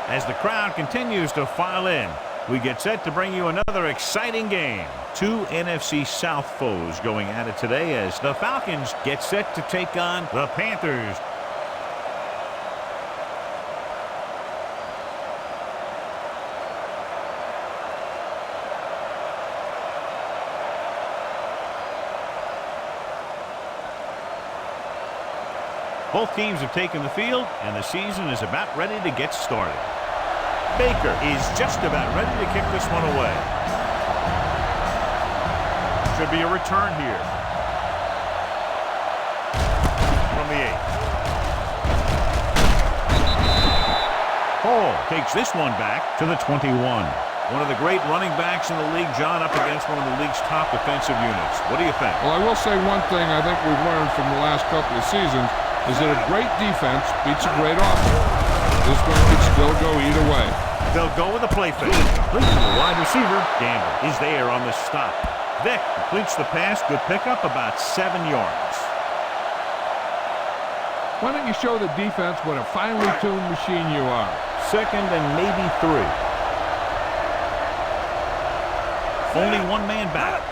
As the crowd continues to file in, we get set to bring you another exciting game. Two NFC South foes going at it today as the Falcons get set to take on the Panthers. Both teams have taken the field, and the season is about ready to get started. Baker is just about ready to kick this one away. Should be a return here. From the 8. Hall takes this one back to the 21. One of the great running backs in the league, John, up against one of the league's top defensive units. What do you think? Well, I will say one thing I think we've learned from the last couple of seasons is that a great defense beats a great offense. This one could still go either way. They'll go with a play fake. Complete to the wide receiver. Gamble is there on the stop. Vick completes the pass. Good pickup, about 7 yards. Why don't you show the defense what a finely tuned machine you are? 2nd and maybe 3. Only one man back.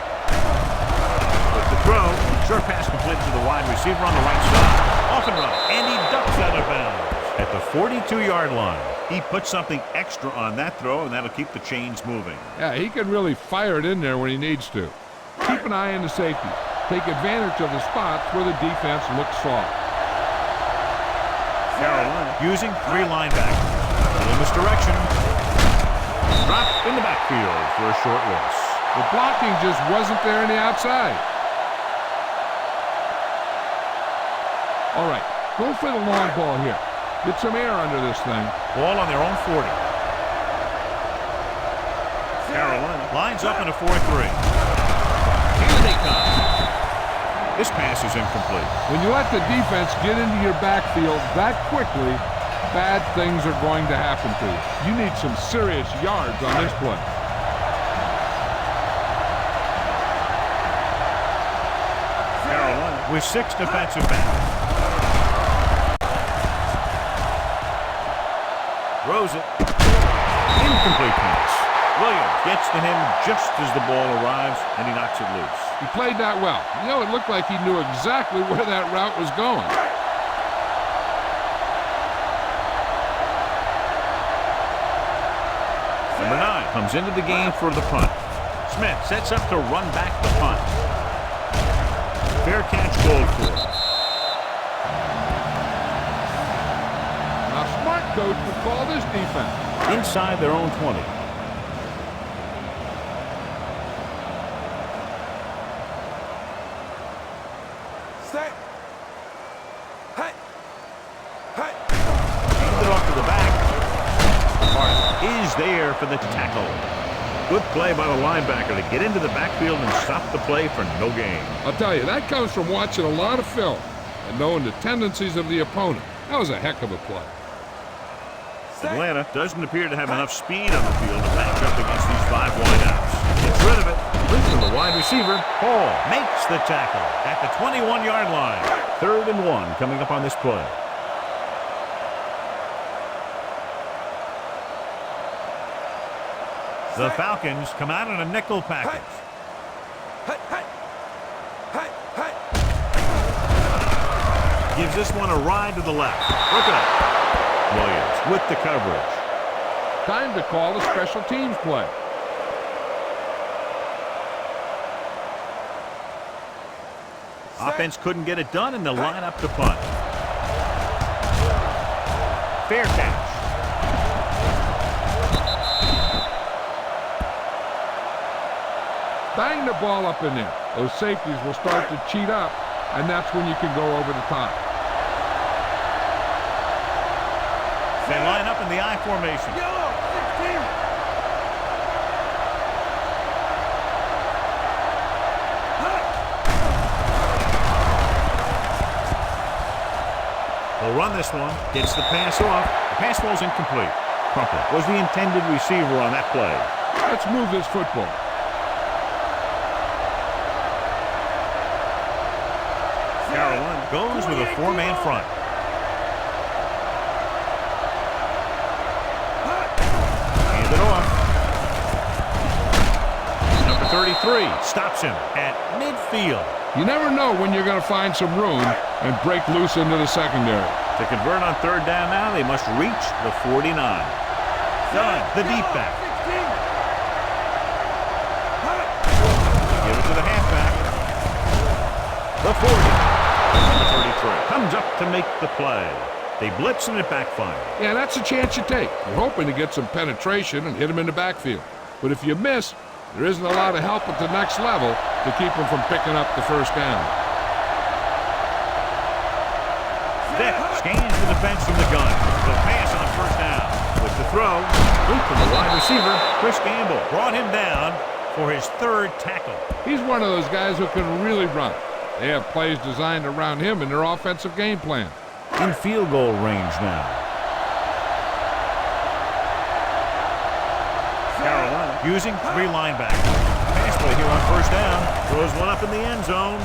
With the throw, short pass completed to the wide receiver on the right side. Off and run, and he ducks out of bounds at the 42-yard line. He puts something extra on that throw, and that'll keep the chains moving. Yeah, he can really fire it in there when he needs to. Keep an eye on the safeties. Take advantage of the spots where the defense looks soft. Carolina using 3 linebackers. In this direction. Dropped in the backfield for a short loss. The blocking just wasn't there on the outside. All right, go for the long ball here. Get some air under this thing. Ball on their own 40. Carolina lines up in a 4-3. Here they come. This pass is incomplete. When you let the defense get into your backfield that quickly, bad things are going to happen to you. You need some serious yards on this play. Carolina with 6 defensive backs. Throws it. Incomplete pass. Williams gets to him just as the ball arrives, and he knocks it loose. He played that well. You know, it looked like he knew exactly where that route was going. Number 9 comes into the game for the punt. Smith sets up to run back the punt. Fair catch goal for him. Coach would call this defense. Inside their own 20. Stay. Hey. Hey. Hand it off to the back. Martin is there for the tackle. Good play by the linebacker to get into the backfield and stop the play for no gain. I'll tell you, that comes from watching a lot of film and knowing the tendencies of the opponent. That was a heck of a play. Atlanta doesn't appear to have enough speed on the field to match up against these 5 wideouts. Gets rid of it. From the wide receiver. Hall makes the tackle at the 21-yard line. 3rd and 1 coming up on this play. The Falcons come out in a nickel package. Gives this one a ride to the left. Look at it. Williams with the coverage. Time to call a special teams play. Offense couldn't get it done, and they'll line up to punt. Fair catch. Bang the ball up in there. Those safeties will start to cheat up, and that's when you can go over the top. They line up in the I formation. Yellow, 16. They'll run this one. Gets the pass off. The pass ball's incomplete. Crumpler was the intended receiver on that play. Let's move this football. Carolina goes with a 4-man front. 33 stops him at midfield. You never know when you're going to find some room and break loose into the secondary. To convert on third down now, they must reach the 49. Done. The deep back. Give it to the halfback. The 40. Number 33 comes up to make the play. They blitz and it backfires. Yeah, that's a chance you take. You're hoping to get some penetration and hit him in the backfield. But if you miss, there isn't a lot of help at the next level to keep him from picking up the first down. Vick scans the defense from the gun. The pass on first down. With the throw, loop from the wide receiver, Chris Gamble brought him down for his third tackle. He's one of those guys who can really run. They have plays designed around him in their offensive game plan. In field goal range now. Carolina using 3 linebackers. Pass play here on first down. Throws one up in the end zone.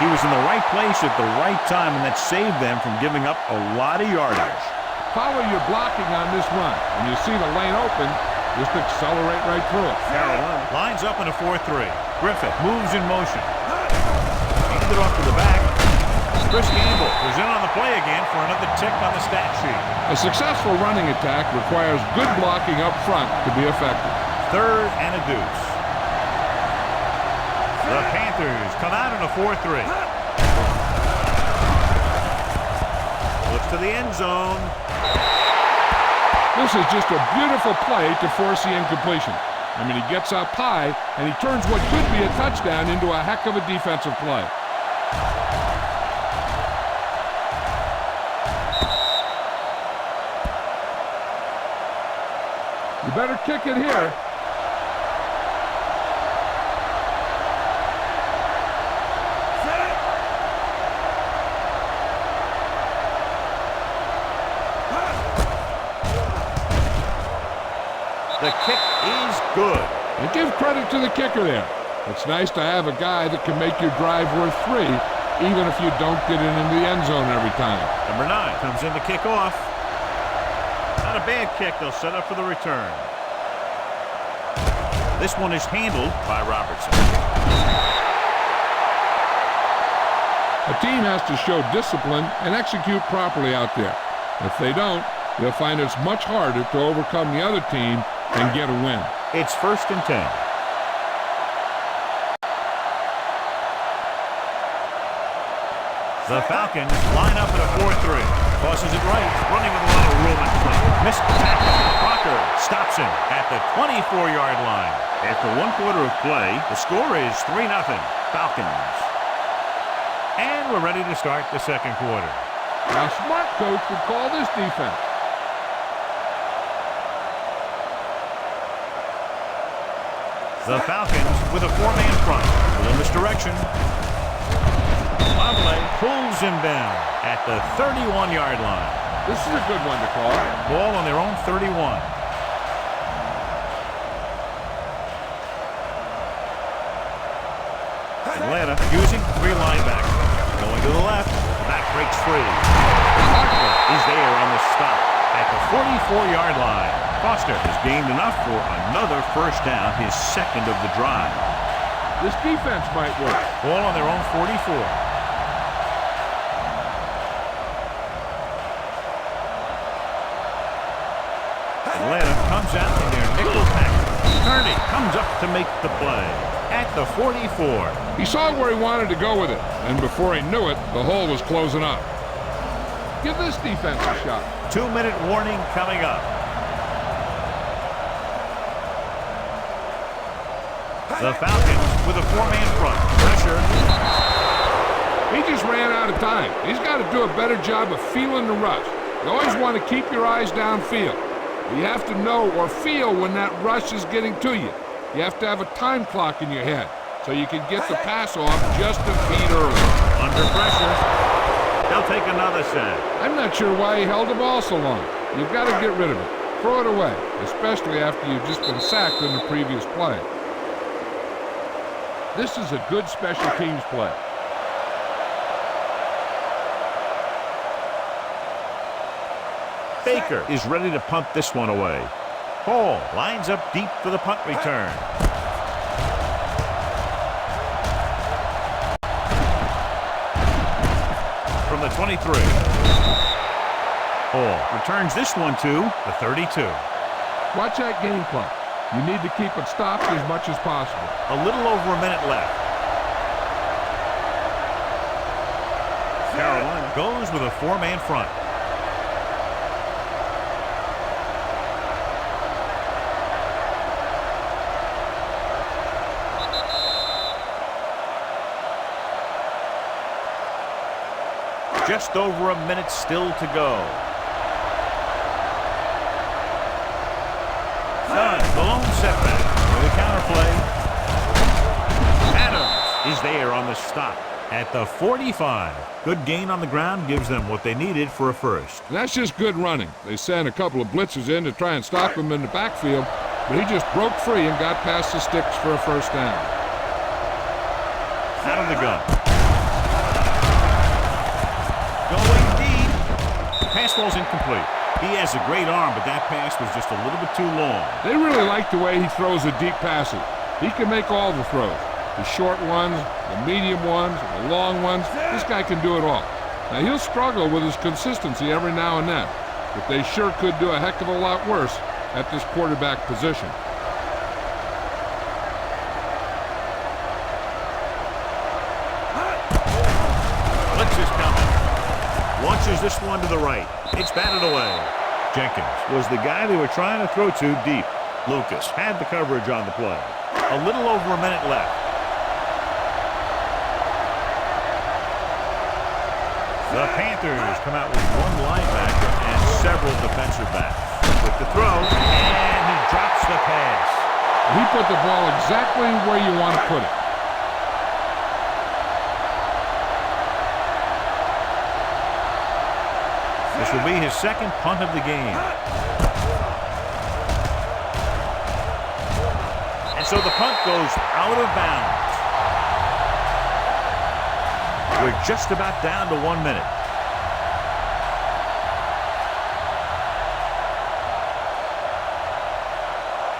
He was in the right place at the right time, and that saved them from giving up a lot of yardage. Follow your blocking on this run. When you see the lane open, just accelerate right through it. Carolina lines up in a 4-3. Griffith moves in motion. Hands it off to the back. Chris Gamble was in on the play again for another tick on the stat sheet. A successful running attack requires good blocking up front to be effective. Third and a deuce. The Panthers come out in a 4-3. Looks to the end zone. This is just a beautiful play to force the incompletion. I mean, he gets up high, and he turns what could be a touchdown into a heck of a defensive play. You better kick it here. The kick is good. And give credit to the kicker there. It's nice to have a guy that can make your drive worth 3, even if you don't get it in the end zone every time. Number 9 comes in to kick off. Not a bad kick. They'll set up for the return. This one is handled by Robertson. A team has to show discipline and execute properly out there. If they don't, they'll find it's much harder to overcome the other team and get a win. It's 1st and 10. The Falcons line up in a 4-3. Tosses it right, running with a lot of room in front. Missed tackle. Crocker stops him at the 24-yard line. After 1 quarter of play, the score is 3-0. Falcons. And we're ready to start the second quarter. Now, a smart coach would call this defense. The Falcons with a 4-man front. In this direction. Lovely pulls him down at the 31-yard line. This is a good one to call. Ball on their own 31. Atlanta using 3 linebackers. Going to the left. Back breaks free. Hartman is there on the stop at the 44-yard line. Foster has gained enough for another first down, his second of the drive. This defense might work. Ball on their own 44. Atlanta comes out in their nickel package. Kearney comes up to make the play at the 44. He saw where he wanted to go with it, and before he knew it, the hole was closing up. Give this defense a shot. 2-minute warning coming up. The Falcons with a 4-man front. Pressure. He just ran out of time. He's got to do a better job of feeling the rush. You always want to keep your eyes downfield. You have to know or feel when that rush is getting to you. You have to have a time clock in your head so you can get the pass off just a beat early. Under pressure. They'll take another sack. I'm not sure why he held the ball so long. You've got to get rid of it. Throw it away, especially after you've just been sacked in the previous play. This is a good special teams play. Baker is ready to punt this one away. Hall lines up deep for the punt return. From the 23. Hall returns this one to the 32. Watch that game clock. You need to keep it stopped as much as possible. A little over a minute left. Carolina goes with a four-man front. Just over a minute still to go. Done. The lone setback with a counterplay. Adams is there on the stop at the 45. Good gain on the ground gives them what they needed for a first. That's just good running. They sent a couple of blitzers in to try and stop him in the backfield, but he just broke free and got past the sticks for a first down. Out of the gun. Going deep. Pass ball's incomplete. He has a great arm, but that pass was just a little bit too long. They really like the way he throws the deep passes. He can make all the throws. The short ones, the medium ones, the long ones. This guy can do it all. Now, he'll struggle with his consistency every now and then, but they sure could do a heck of a lot worse at this quarterback position. Blitz is coming. Launches this one to the right. It's batted away. Jenkins was the guy they were trying to throw to deep. Lucas had the coverage on the play. A little over a minute left. The Panthers come out with one linebacker and several defensive backs. With the throw, and he drops the pass. He put the ball exactly where you want to put it. This will be his second punt of the game. And so the punt goes out of bounds. We're just about down to 1 minute.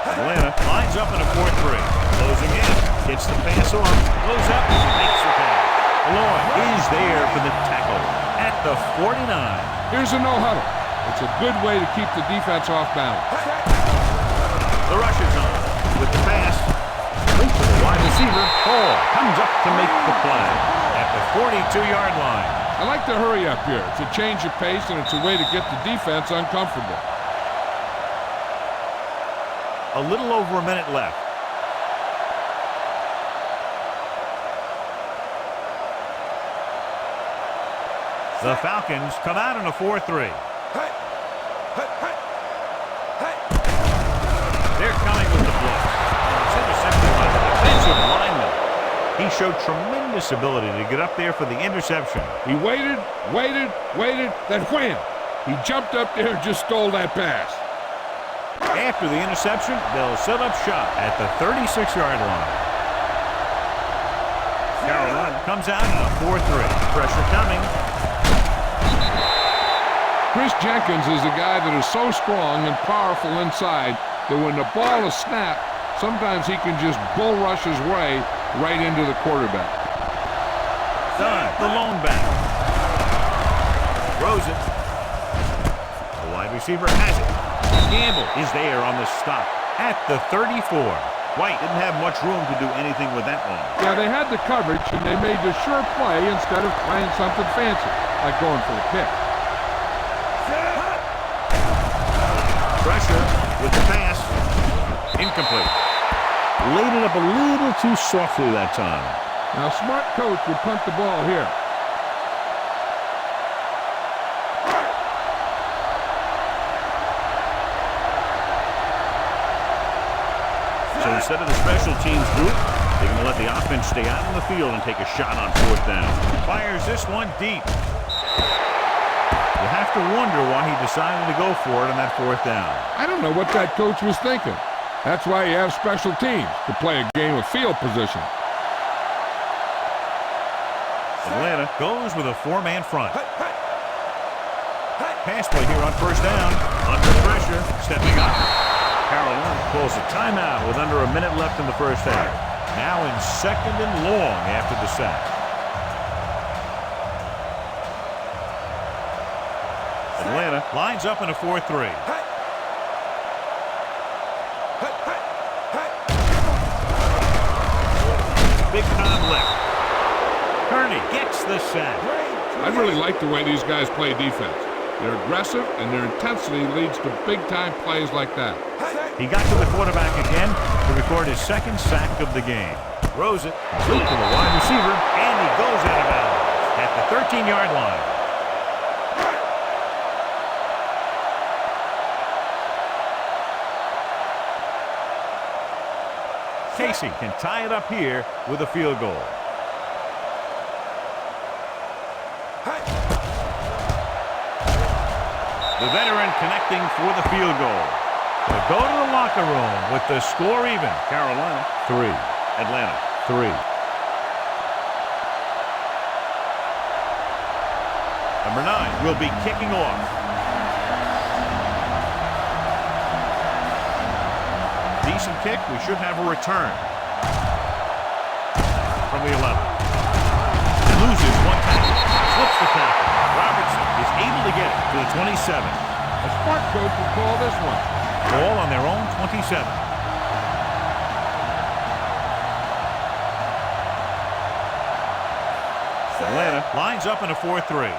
Atlanta lines up in a 4-3. Closing in. Gets the pass off. Goes up and makes the pass. Lloyd is there for the tackle at the 49. Here's a no-huddle. It's a good way to keep the defense off balance. The rush is on with the pass. Late to the wide receiver. Hall comes up to make the play at the 42-yard line. I like to hurry up here. It's a change of pace, and it's a way to get the defense uncomfortable. A little over a minute left. The Falcons come out in a 4-3. They're coming with the blitz. It's intercepted by the defensive lineman. He showed tremendous ability to get up there for the interception. He waited, then wham! He jumped up there and just stole that pass. After the interception, they'll set up shop at the 36-yard line. Carolina comes out in a 4-3. Pressure coming. Chris Jenkins is a guy that is so strong and powerful inside that when the ball is snapped, sometimes he can just bull rush his way right into the quarterback. Done. The lone back. Throws it. The wide receiver has it. Gamble is there on the stop at the 34. White didn't have much room to do anything with that one. Yeah, they had the coverage, and they made the sure play instead of trying something fancy, like going for the pick. Pressure with the pass. Incomplete. Laid it up a little too softly that time. Now, a smart coach would punt the ball here. So instead of the special teams group, they're going to let the offense stay out on the field and take a shot on fourth down. Fires this one deep. You have to wonder why he decided to go for it on that fourth down. I don't know what that coach was thinking. That's why you have special teams, to play a game of field position. Atlanta goes with a four-man front. Pass play here on first down. Under pressure, stepping up. Carolina pulls a timeout with under a minute left in the first half. Now in 2nd and long after the sack. Atlanta lines up in a 4-3. Big time left. Kearney gets the sack. I really like the way these guys play defense. They're aggressive, and their intensity leads to big-time plays like that. He got to the quarterback again to record his 2nd sack of the game. Throws it, complete to the wide receiver, and he goes out of bounds at the 13-yard line. Casey can tie it up here with a field goal. The veteran connecting for the field goal. To go to the locker room with the score even. Carolina 3, Atlanta 3. Number 9 will be kicking off. Decent kick. We should have a return from the 11. Loses one tackle. Slips the tackle. Robertson is able to get it to the 27. A smart coach will call this one. Ball on their own 27. Atlanta lines up in a 4-3.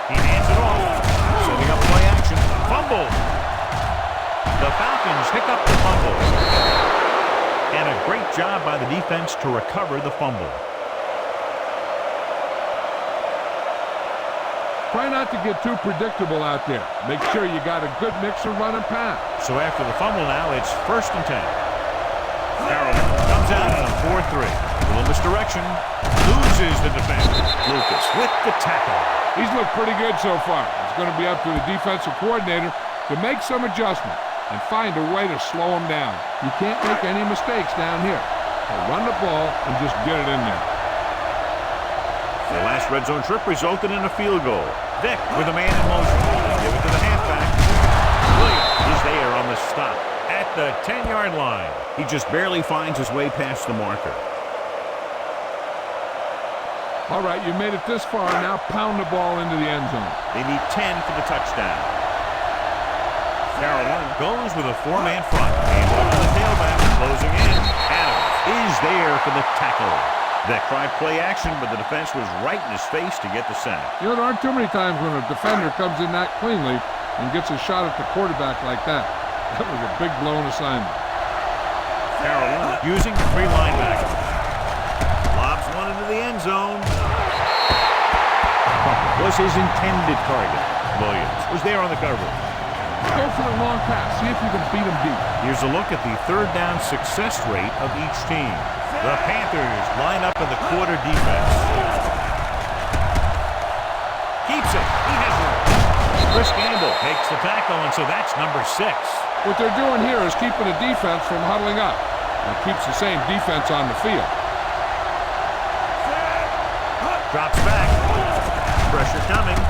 He hands it off. Setting up play action. Fumble. The Falcons pick up the fumble. And a great job by the defense to recover the fumble. Try not to get too predictable out there. Make sure you got a good mix of run and pass. So after the fumble now, it's 1st and 10. Carolina comes out in a 4-3. Little misdirection. Loses the defender. Lucas with the tackle. He's looked pretty good so far. It's going to be up to the defensive coordinator to make some adjustment and find a way to slow him down. You can't make any mistakes down here. So run the ball and just get it in there. The last red zone trip resulted in a field goal. Vick with a man in motion. Give it to the halfback. Williams is there on the stop at the 10-yard line. He just barely finds his way past the marker. All right, you made it this far. Now pound the ball into the end zone. They need 10 for the touchdown. Carolina goes with a 4-man front. And over the tailback, closing in. Adams is there for the tackle. That tried play action, but the defense was right in his face to get the sack. You know, there aren't too many times when a defender comes in that cleanly and gets a shot at the quarterback like that. That was a big blown assignment. Carolina using 3 linebackers. Lobs one into the end zone. Was his intended target. Williams was there on the coverage. Go for the long pass. See if you can beat him deep. Here's a look at the 3rd down success rate of each team. The Panthers line up in the quarter defense. Keeps it. He has room. Chris Gamble makes the tackle, and so that's number 6. What they're doing here is keeping the defense from huddling up. And keeps the same defense on the field. Drops back. Pressure coming.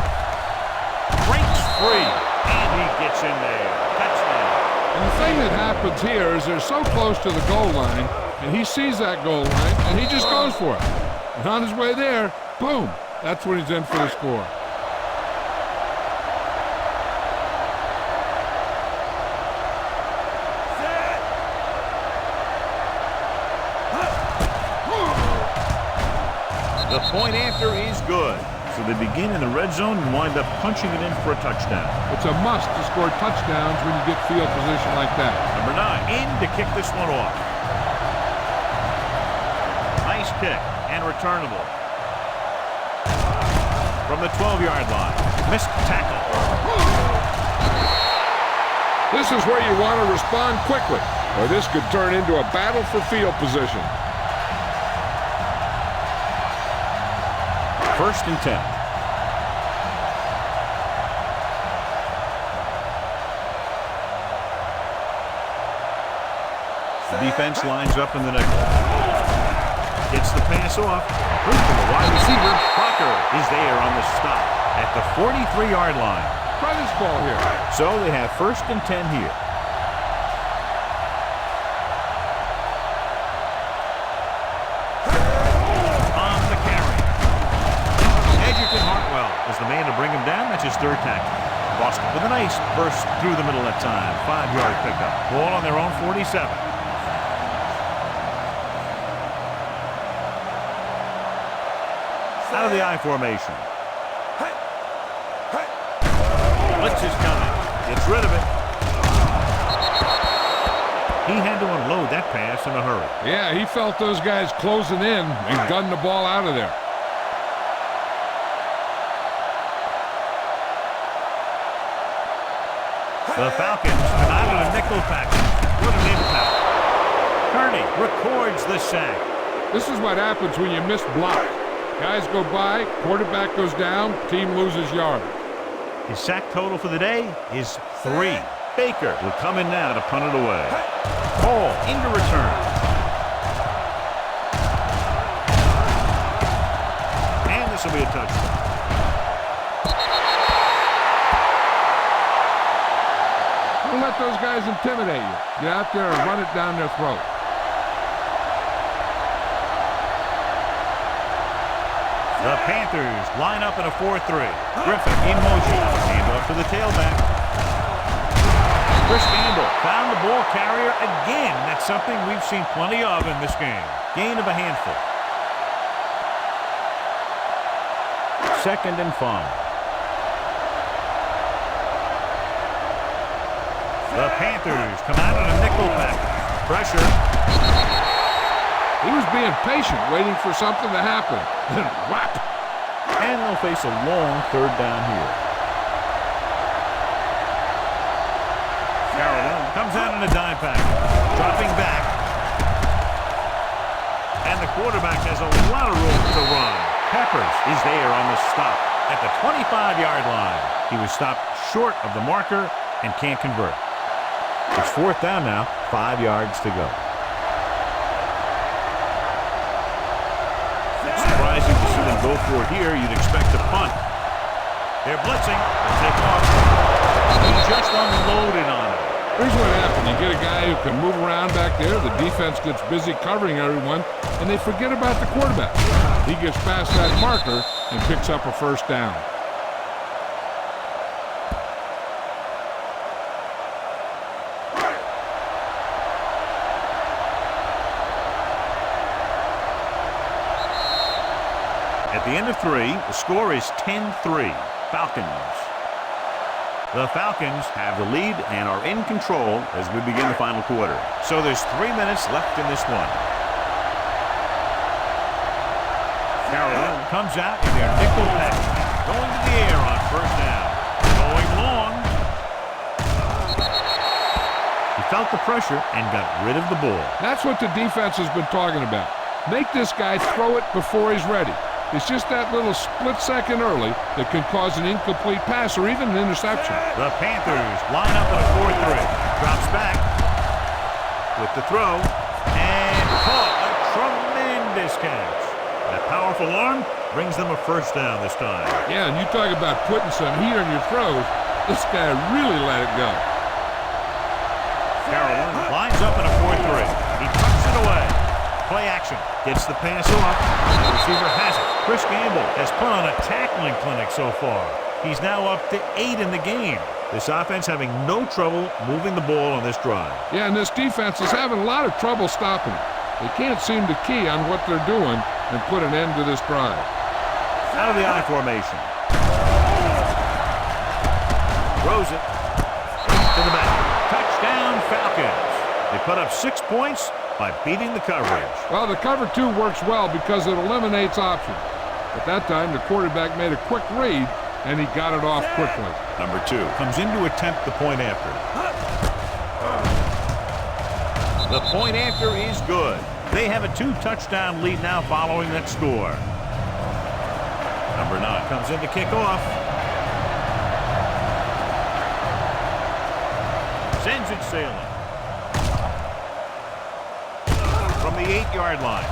Breaks free. And he gets in there. Touchdown. And the thing that happens here is they're so close to the goal line, and he sees that goal line, and he just goes for it. And on his way there, boom, that's when he's in for the score. The point after is good. So they begin in the red zone and wind up punching it in for a touchdown. It's a must to score touchdowns when you get field position like that. Number 9 in to kick this one off. Nice kick and returnable. From the 12-yard line. Missed tackle. This is where you want to respond quickly, or this could turn into a battle for field position. 1st and 10. The defense lines up in the nickel. Gets the pass off. From the wide receiver. Crocker is there on the stop at the 43-yard line. Try this ball here. So they have 1st and 10 here. On the carry. Edgerton Hartwell is the man to bring him down. That's his 3rd tackle. Boston with a nice burst through the middle that time. 5-yard pickup. Ball on their own 47. Out of the I formation. Blitz is coming. Gets rid of it. He had to unload that pass in a hurry. Yeah, he felt those guys closing in and gunned the ball out of there. The Falcons come out of a nickel package. What an impact. Kearney records the sack. This is what happens when you miss blocks. Guys go by, quarterback goes down, team loses yards. His sack total for the day is 3. Baker will come in now to punt it away. Ball into return. And this will be a touchdown. Don't let those guys intimidate you. Get out there and run it down their throat. The Panthers line up in a 4-3. Griffin in motion. Hand off to the tailback. Chris Campbell found the ball carrier again. That's something we've seen plenty of in this game. Gain of a handful. 2nd and 5. The Panthers come out in a nickel package. Pressure. He was being patient, waiting for something to happen. Then whap! And they'll face a long 3rd down here. Carolina comes out in a dime package. Dropping back. And the quarterback has a lot of room to run. Peppers is there on the stop at the 25-yard line. He was stopped short of the marker and can't convert. It's 4th down now, 5 yards to go. Surprising to see them go for it here. You'd expect a punt. They're blitzing. They'll take off. He just unloaded on it. Here's what happened. You get a guy who can move around back there. The defense gets busy covering everyone, and they forget about the quarterback. He gets past that marker and picks up a 1st down. At the end of 3, the score is 10-3. Falcons. The Falcons have the lead and are in control as we begin the final quarter. So there's 3 minutes left in this one. Carolina comes out in their nickel package. Going to the air on 1st down. Going long. He felt the pressure and got rid of the ball. That's what the defense has been talking about. Make this guy throw it before he's ready. It's just that little split second early that can cause an incomplete pass or even an interception. The Panthers line up in a 4-3. Drops back with the throw and caught a tremendous catch. That powerful arm brings them a 1st down this time. Yeah, and you talk about putting some heat on your throws. This guy really let it go. Carolina lines up in a 4-3. He tucks it away. Play action. Gets the pass off. The receiver has it. Chris Campbell has put on a tackling clinic so far. He's now up to 8 in the game. This offense having no trouble moving the ball on this drive. Yeah, and this defense is having a lot of trouble stopping it. They can't seem to key on what they're doing and put an end to this drive. Out of the I formation. Throws it. To the back. Touchdown Falcons. They put up 6 points by beating the coverage. Well, the cover 2 works well because it eliminates options. But that time, the quarterback made a quick read, and he got it off quickly. Number 2 comes in to attempt the point after. The point after is good. They have a 2-touchdown lead now following that score. Number 9 comes in to kick off. Sends it sailing. From the 8-yard line.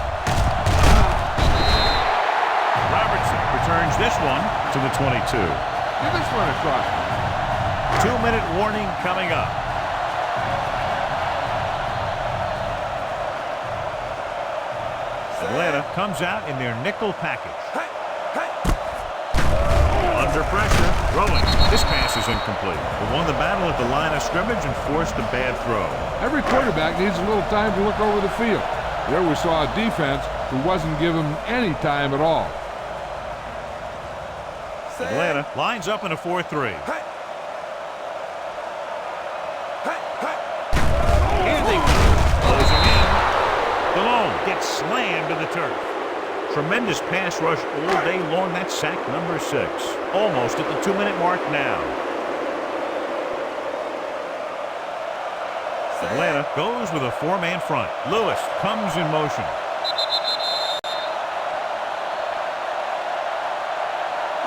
Robertson returns this one to the 22. Give this one a try. 2-minute warning coming up. Atlanta comes out in their nickel package. Under pressure, throwing. This pass is incomplete. They won the battle at the line of scrimmage and forced a bad throw. Every quarterback needs a little time to look over the field. There we saw a defense who wasn't given any time at all. Atlanta lines up in a 4-3. Here they go. Closing in. Malone gets slammed to the turf. Tremendous pass rush all day long. That's sack number 6. Almost at the 2-minute mark now. Atlanta goes with a 4-man front. Lewis comes in motion.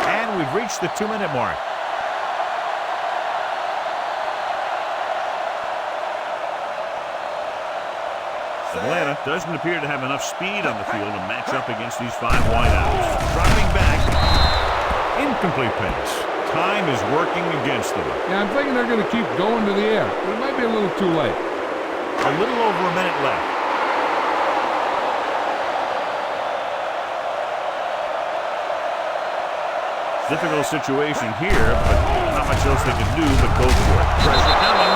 And we've reached the 2-minute mark. Atlanta doesn't appear to have enough speed on the field to match up against these 5 wideouts. Dropping back. Incomplete pass. Time is working against them. Yeah, I'm thinking they're going to keep going to the air, but it might be a little too late. A little over a minute left. Difficult situation here, but not much else they can do but go for it. Pressure coming.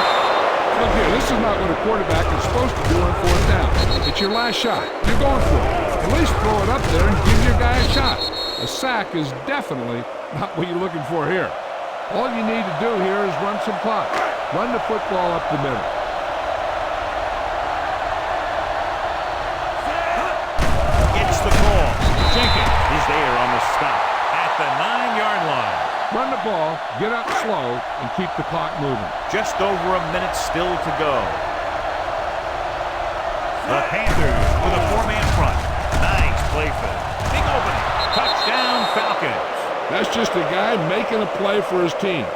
Look here, this is not what a quarterback is supposed to do on 4th down. It's your last shot. You're going for it. At least throw it up there and give your guy a shot. A sack is definitely not what you're looking for here. All you need to do here is run some clock. Run the football up the middle. Gets the call. Jenkins is there on the stop at the 9-yard line. Run the ball, get up slow, and keep the clock moving. Just over a minute still to go. The Panthers with a 4-man front. Nice play fake. Big opening. Touchdown Falcons. That's just a guy making a play for his team.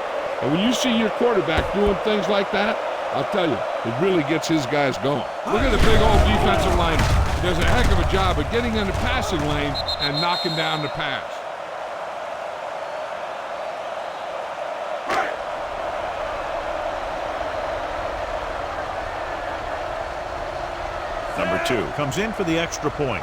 And when you see your quarterback doing things like that, I'll tell you, it really gets his guys going. Look at the big old defensive lineman. He does a heck of a job of getting in the passing lane and knocking down the pass. Number 2 comes in for the extra point.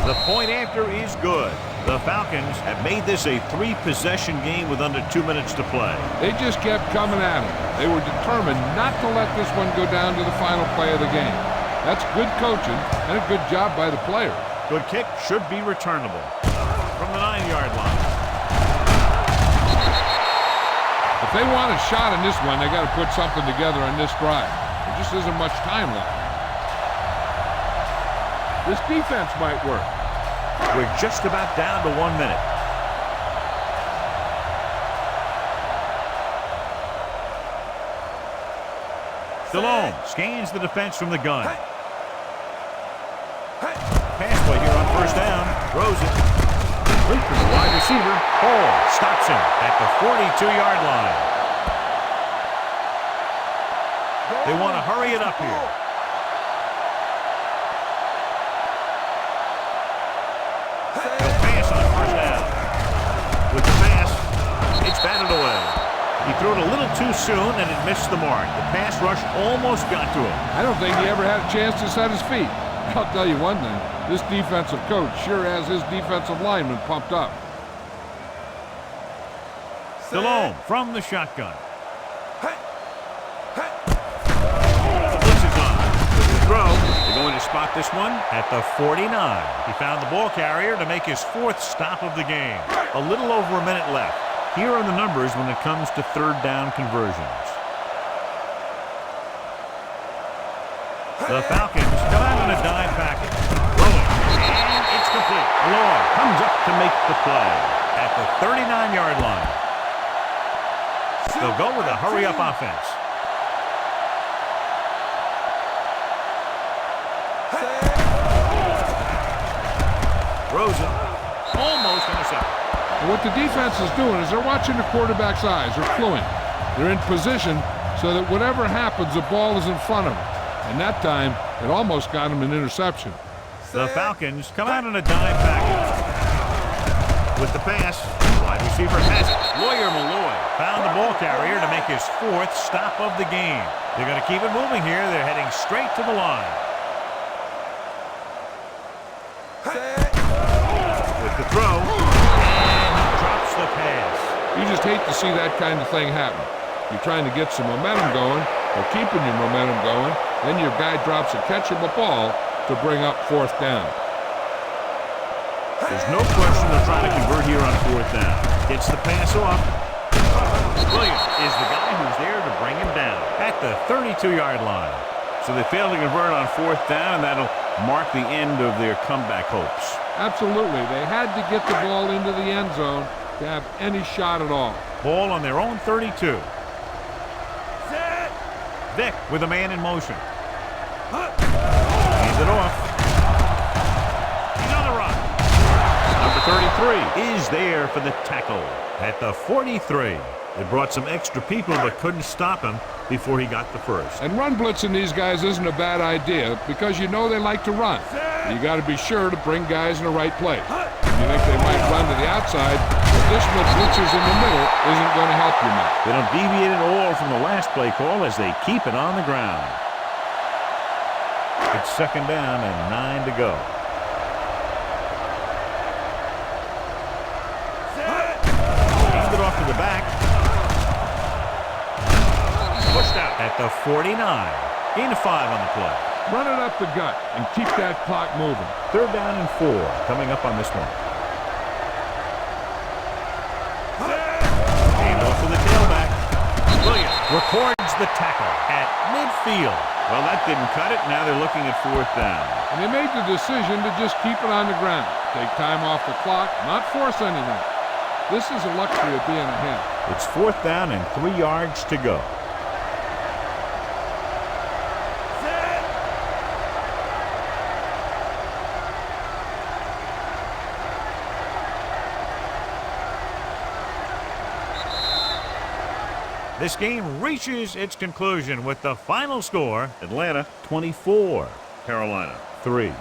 The point after is good. The Falcons have made this a 3-possession game with under 2 minutes to play. They just kept coming at him. They were determined not to let this one go down to the final play of the game. That's good coaching and a good job by the players. Good kick should be returnable from the 9-yard line. If they want a shot in this one, they got to put something together on this drive. There just isn't much time left. This defense might work. We're just about down to 1 minute. Stallone scans the defense from the gun. Pass play here on 1st down. Throws it. Complete to the wide receiver. Hall stops him at the 42-yard line. They want to hurry it up here. They'll pass on 1st down. With the pass, it's batted away. He threw it a little too soon and it missed the mark. The pass rush almost got to him. I don't think he ever had a chance to set his feet. I'll tell you one thing. This defensive coach sure has his defensive lineman pumped up. Stallone from the shotgun. The blitz is on. With the throw, they're going to spot this one at the 49. He found the ball carrier to make his 4th stop of the game. A little over a minute left. Here are the numbers when it comes to 3rd down conversions. The Falcons come out in a dime package. Rolling. And it's complete. Lord comes up to make the play at the 39-yard line. They'll go with a hurry-up offense. Throws it. Almost intercepted. And what the defense is doing is they're watching the quarterback's eyes. They're fluent. They're in position so that whatever happens, the ball is in front of them. And that time, it almost got him an interception. The Falcons come out in a dime package. with the pass. Wide receiver has it. Lawyer Malloy found the ball carrier to make his 4th stop of the game. They're going to keep it moving here. They're heading straight to the line. With the throw, and he drops the pass. You just hate to see that kind of thing happen. You're trying to get some momentum going, or keeping your momentum going, then your guy drops a catchable ball to bring up 4th down. There's no question they're trying to convert here on 4th down. Gets the pass off. Williams is the guy who's there to bring him down at the 32-yard line. So they failed to convert on 4th down, and that'll mark the end of their comeback hopes. Absolutely. They had to get the ball into the end zone to have any shot at all. Ball on their own 32. Vick with a man in motion. Hands it off. He's on the run. Number 33 is there for the tackle at the 43. They brought some extra people but couldn't stop him before he got the first. And run blitzing these guys isn't a bad idea because you know they like to run. You got to be sure to bring guys in the right place. If you think they might run to the outside, additional blitzers in the middle isn't going to help you much. They don't deviate at all from the last play call as they keep it on the ground. It's 2nd down and 9 to go. Hand it off to the back. Pushed out at the 49. Gain of 5 on the play. Run it up the gut and keep that clock moving. 3rd down and 4 coming up on this one. Hand off to the tailback. Williams records the tackle at midfield. Well, that didn't cut it. Now they're looking at 4th down. And they made the decision to just keep it on the ground. Take time off the clock, not force anything. This is a luxury of being ahead. It's 4th down and 3 yards to go. This game reaches its conclusion with the final score, Atlanta 24, Carolina 3.